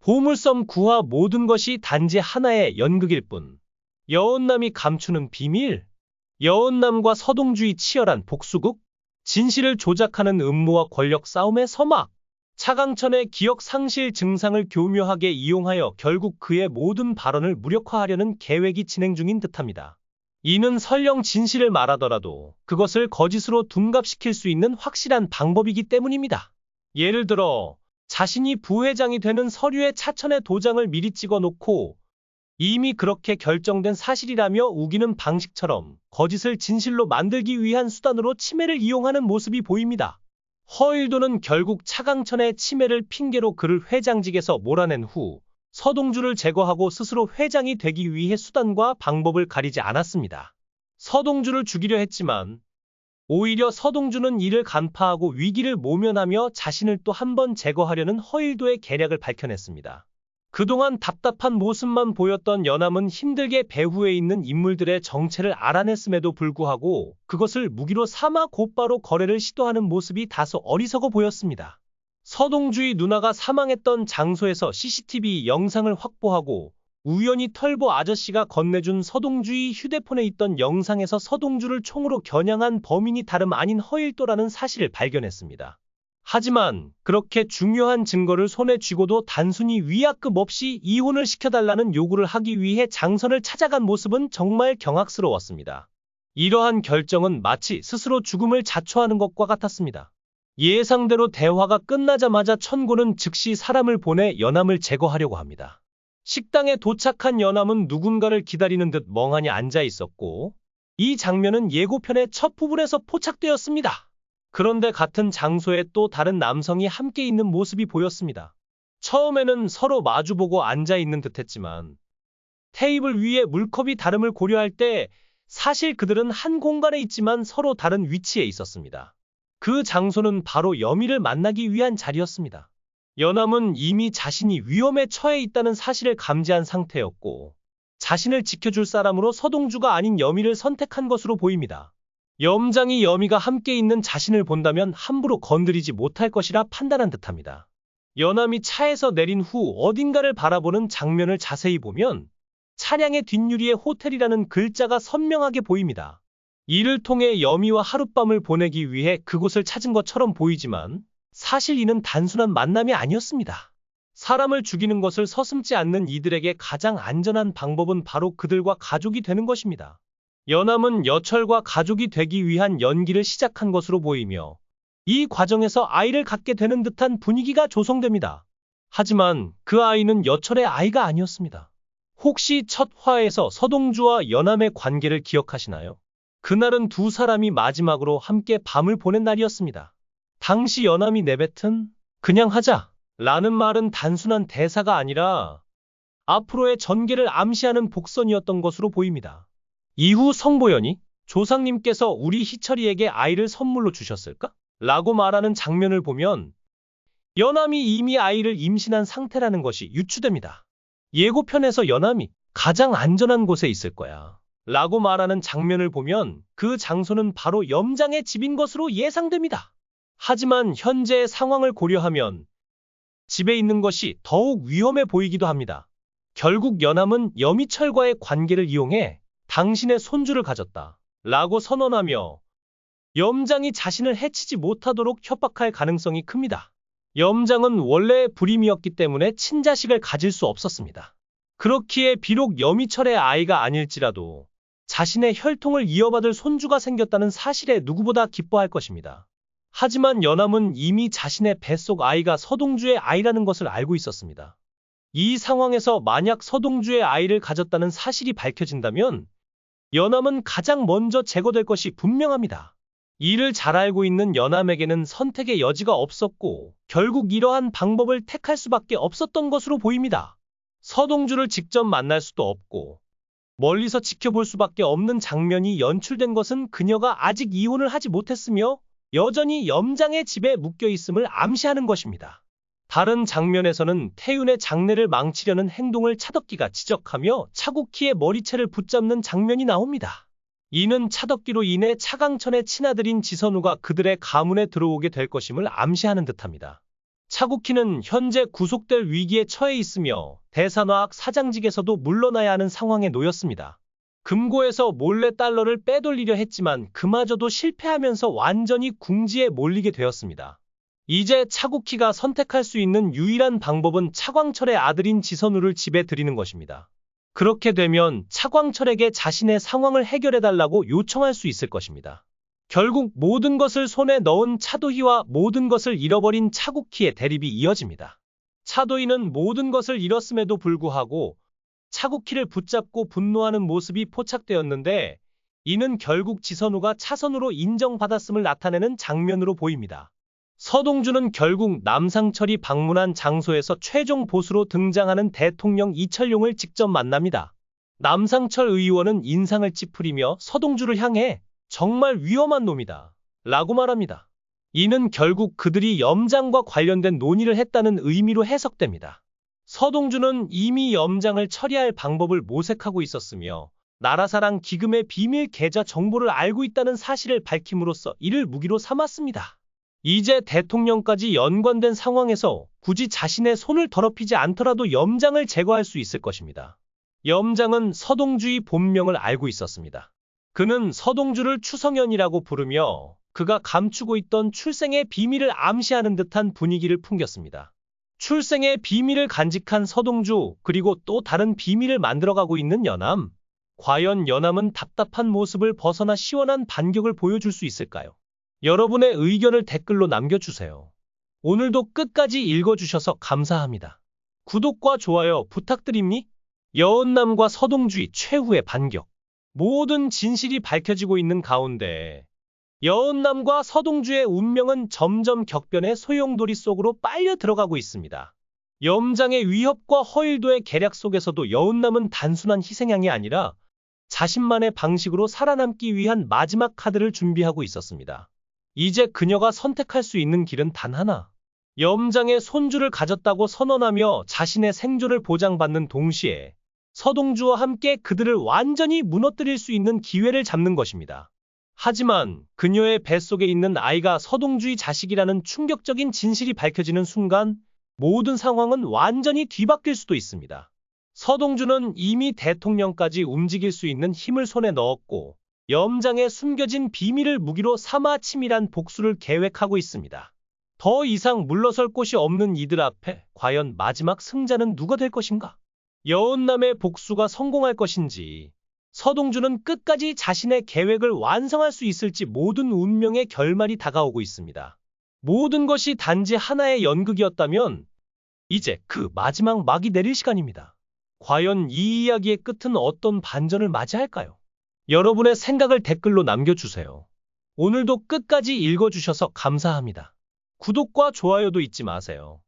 보물섬 구화 모든 것이 단지 하나의 연극일 뿐. 여원남이 감추는 비밀. 여원남과 서동주의 치열한 복수극. 진실을 조작하는 음모와 권력 싸움의 서막. 차강천의 기억 상실 증상을 교묘하게 이용하여 결국 그의 모든 발언을 무력화하려는 계획이 진행 중인 듯합니다. 이는 설령 진실을 말하더라도 그것을 거짓으로 둔갑시킬 수 있는 확실한 방법이기 때문입니다. 예를 들어 자신이 부회장이 되는 서류에 차천의 도장을 미리 찍어놓고 이미 그렇게 결정된 사실이라며 우기는 방식처럼 거짓을 진실로 만들기 위한 수단으로 치매를 이용하는 모습이 보입니다. 허일도는 결국 차강천의 치매를 핑계로 그를 회장직에서 몰아낸 후 서동주를 제거하고 스스로 회장이 되기 위해 수단과 방법을 가리지 않았습니다. 서동주를 죽이려 했지만 오히려 서동주는 이를 간파하고 위기를 모면하며 자신을 또 한 번 제거하려는 허일도의 계략을 밝혀냈습니다. 그동안 답답한 모습만 보였던 연암은 힘들게 배후에 있는 인물들의 정체를 알아냈음에도 불구하고 그것을 무기로 삼아 곧바로 거래를 시도하는 모습이 다소 어리석어 보였습니다. 서동주의 누나가 사망했던 장소에서 CCTV 영상을 확보하고 우연히 털보 아저씨가 건네준 서동주의 휴대폰에 있던 영상에서 서동주를 총으로 겨냥한 범인이 다름 아닌 허일도라는 사실을 발견했습니다. 하지만 그렇게 중요한 증거를 손에 쥐고도 단순히 위약금 없이 이혼을 시켜달라는 요구를 하기 위해 장선을 찾아간 모습은 정말 경악스러웠습니다. 이러한 결정은 마치 스스로 죽음을 자초하는 것과 같았습니다. 예상대로 대화가 끝나자마자 천고는 즉시 사람을 보내 연암을 제거하려고 합니다. 식당에 도착한 연암은 누군가를 기다리는 듯 멍하니 앉아 있었고 이 장면은 예고편의 첫 부분에서 포착되었습니다. 그런데 같은 장소에 또 다른 남성이 함께 있는 모습이 보였습니다. 처음에는 서로 마주보고 앉아 있는 듯했지만 테이블 위에 물컵이 다름을 고려할 때 사실 그들은 한 공간에 있지만 서로 다른 위치에 있었습니다. 그 장소는 바로 여미를 만나기 위한 자리였습니다. 연암은 이미 자신이 위험에 처해 있다는 사실을 감지한 상태였고 자신을 지켜줄 사람으로 서동주가 아닌 여미를 선택한 것으로 보입니다. 염장이 여미가 함께 있는 자신을 본다면 함부로 건드리지 못할 것이라 판단한 듯합니다. 연암이 차에서 내린 후 어딘가를 바라보는 장면을 자세히 보면 차량의 뒷유리에 호텔이라는 글자가 선명하게 보입니다. 이를 통해 여미와 하룻밤을 보내기 위해 그곳을 찾은 것처럼 보이지만 사실 이는 단순한 만남이 아니었습니다. 사람을 죽이는 것을 서슴지 않는 이들에게 가장 안전한 방법은 바로 그들과 가족이 되는 것입니다. 연암은 여철과 가족이 되기 위한 연기를 시작한 것으로 보이며 이 과정에서 아이를 갖게 되는 듯한 분위기가 조성됩니다. 하지만 그 아이는 여철의 아이가 아니었습니다. 혹시 첫 화에서 서동주와 연암의 관계를 기억하시나요? 그날은 두 사람이 마지막으로 함께 밤을 보낸 날이었습니다. 당시 연암이 내뱉은 그냥 하자 라는 말은 단순한 대사가 아니라 앞으로의 전개를 암시하는 복선이었던 것으로 보입니다. 이후 성보연이 조상님께서 우리 희철이에게 아이를 선물로 주셨을까? 라고 말하는 장면을 보면 연암이 이미 아이를 임신한 상태라는 것이 유추됩니다. 예고편에서 연암이 가장 안전한 곳에 있을 거야 라고 말하는 장면을 보면 그 장소는 바로 염장의 집인 것으로 예상됩니다. 하지만 현재의 상황을 고려하면 집에 있는 것이 더욱 위험해 보이기도 합니다. 결국 연암은 여미철과의 관계를 이용해 당신의 손주를 가졌다 라고 선언하며 염장이 자신을 해치지 못하도록 협박할 가능성이 큽니다. 염장은 원래 불임이었기 때문에 친자식을 가질 수 없었습니다. 그렇기에 비록 여미철의 아이가 아닐지라도 자신의 혈통을 이어받을 손주가 생겼다는 사실에 누구보다 기뻐할 것입니다. 하지만 연암은 이미 자신의 뱃속 아이가 서동주의 아이라는 것을 알고 있었습니다. 이 상황에서 만약 서동주의 아이를 가졌다는 사실이 밝혀진다면 연암은 가장 먼저 제거될 것이 분명합니다. 이를 잘 알고 있는 연암에게는 선택의 여지가 없었고 결국 이러한 방법을 택할 수밖에 없었던 것으로 보입니다. 서동주를 직접 만날 수도 없고 멀리서 지켜볼 수밖에 없는 장면이 연출된 것은 그녀가 아직 이혼을 하지 못했으며 여전히 염장의 집에 묶여 있음을 암시하는 것입니다. 다른 장면에서는 태윤의 장례를 망치려는 행동을 차덕기가 지적하며 차국희의 머리채를 붙잡는 장면이 나옵니다. 이는 차덕기로 인해 차강천의 친아들인 지선우가 그들의 가문에 들어오게 될 것임을 암시하는 듯합니다. 차국희는 현재 구속될 위기에 처해 있으며 대산화학 사장직에서도 물러나야 하는 상황에 놓였습니다. 금고에서 몰래 달러를 빼돌리려 했지만 그마저도 실패하면서 완전히 궁지에 몰리게 되었습니다. 이제 차국희가 선택할 수 있는 유일한 방법은 차광철의 아들인 지선우를 집에 들이는 것입니다. 그렇게 되면 차광철에게 자신의 상황을 해결해달라고 요청할 수 있을 것입니다. 결국 모든 것을 손에 넣은 차도희와 모든 것을 잃어버린 차국희의 대립이 이어집니다. 차도희는 모든 것을 잃었음에도 불구하고 차국희를 붙잡고 분노하는 모습이 포착되었는데 이는 결국 지선우가 차선우로 인정받았음을 나타내는 장면으로 보입니다. 서동주는 결국 남상철이 방문한 장소에서 최종 보수로 등장하는 대통령 이철용을 직접 만납니다. 남상철 의원은 인상을 찌푸리며 서동주를 향해 정말 위험한 놈이다 라고 말합니다. 이는 결국 그들이 염장과 관련된 논의를 했다는 의미로 해석됩니다. 서동주는 이미 염장을 처리할 방법을 모색하고 있었으며 나라사랑 기금의 비밀 계좌 정보를 알고 있다는 사실을 밝힘으로써 이를 무기로 삼았습니다. 이제 대통령까지 연관된 상황에서 굳이 자신의 손을 더럽히지 않더라도 염장을 제거할 수 있을 것입니다. 염장은 서동주의 본명을 알고 있었습니다. 그는 서동주를 추성현이라고 부르며 그가 감추고 있던 출생의 비밀을 암시하는 듯한 분위기를 풍겼습니다. 출생의 비밀을 간직한 서동주, 그리고 또 다른 비밀을 만들어가고 있는 연암. 과연 연암은 답답한 모습을 벗어나 시원한 반격을 보여줄 수 있을까요? 여러분의 의견을 댓글로 남겨주세요. 오늘도 끝까지 읽어주셔서 감사합니다. 구독과 좋아요 부탁드립니다. 여언남과 서동주의 최후의 반격. 모든 진실이 밝혀지고 있는 가운데 여언남과 서동주의 운명은 점점 격변의 소용돌이 속으로 빨려 들어가고 있습니다. 염장의 위협과 허일도의 계략 속에서도 여언남은 단순한 희생양이 아니라 자신만의 방식으로 살아남기 위한 마지막 카드를 준비하고 있었습니다. 이제 그녀가 선택할 수 있는 길은 단 하나. 염장의 손주를 가졌다고 선언하며 자신의 생존을 보장받는 동시에 서동주와 함께 그들을 완전히 무너뜨릴 수 있는 기회를 잡는 것입니다. 하지만 그녀의 뱃속에 있는 아이가 서동주의 자식이라는 충격적인 진실이 밝혀지는 순간 모든 상황은 완전히 뒤바뀔 수도 있습니다. 서동주는 이미 대통령까지 움직일 수 있는 힘을 손에 넣었고 염장의 숨겨진 비밀을 무기로 삼아 치밀한 복수를 계획하고 있습니다. 더 이상 물러설 곳이 없는 이들 앞에 과연 마지막 승자는 누가 될 것인가? 여언남의 복수가 성공할 것인지, 서동주는 끝까지 자신의 계획을 완성할 수 있을지 모든 운명의 결말이 다가오고 있습니다. 모든 것이 단지 하나의 연극이었다면 이제 그 마지막 막이 내릴 시간입니다. 과연 이 이야기의 끝은 어떤 반전을 맞이할까요? 여러분의 생각을 댓글로 남겨주세요. 오늘도 끝까지 읽어주셔서 감사합니다. 구독과 좋아요도 잊지 마세요.